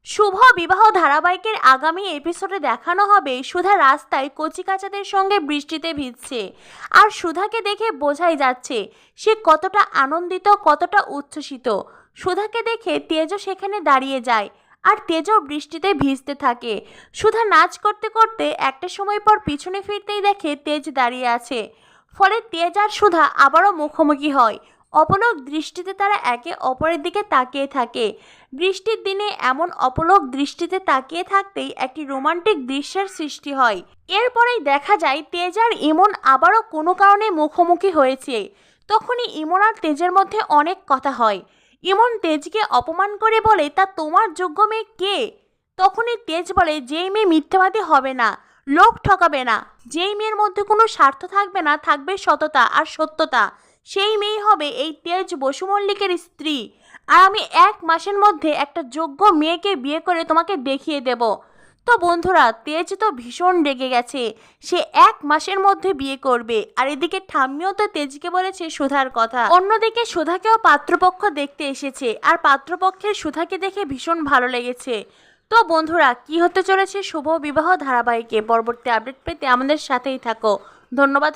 শুভ বিবাহ ধারাবাহিকের আগামী এপিসোডে দেখানো হবে সুধা রাস্তায় কচিকাঁচাদের সঙ্গে বৃষ্টিতে ভিজছে। আর সুধাকে দেখে বোঝাই যাচ্ছে সে কতটা আনন্দিত, কতটা উচ্ছ্বসিত। সুধাকে দেখে তেজও সেখানে দাঁড়িয়ে যায় আর তেজও বৃষ্টিতে ভিজতে থাকে। সুধা নাচ করতে করতে একটা সময় পর পিছনে ফিরতেই দেখে তেজ দাঁড়িয়ে আছে। ফলে তেজ আর সুধা আবারও মুখোমুখি হয়। অপলক দৃষ্টিতে তারা একে অপরের দিকে তাকিয়ে থাকে। বৃষ্টির দিনে এমন অপলক দৃষ্টিতে তাকিয়ে থাকতেই একটি রোমান্টিক দৃশ্যের সৃষ্টি হয়। এরপরেই দেখা যায় তেজ আর ইমন আবারও কোনো কারণে মুখোমুখি হয়েছে। তখনই ইমন আর তেজের মধ্যে অনেক কথা হয়। ইমন তেজকে অপমান করে বলে, তা তোমার যোগ্য মেয়ে কে? তখনই তেজ বলে, যেই মেয়ে মিথ্যাবাদী হবে না, লোক ঠকাবে না, যেই মেয়ের মধ্যে কোনো স্বার্থ থাকবে না, থাকবে সততা আর সত্যতা, সেই মেয়ে হবে এই তেজ বসু মল্লিকের স্ত্রী। আর আমি 1 মাসের মধ্যে একটা যোগ্য মেয়েকে বিয়ে করে তোমাকে দেখিয়ে দেব। তো বন্ধুরা, তেজ তো ভীষণ রেগে গেছে। সে 1 মাসের মধ্যে বিয়ে করবে। আর এদিকে ঠাম্মিও তো তেজকে বলেছে সুধার কথা। অন্যদিকে সুধাকেও পাত্রপক্ষ দেখতে এসেছে আর পাত্রপক্ষের সুধাকে দেখে ভীষণ ভালো লেগেছে। তো বন্ধুরা, কি হতে চলেছে শুভ বিবাহ ধারাবাহিকে পরবর্তী আপডেট পেতে আমাদের সাথেই থাকো। ধন্যবাদ।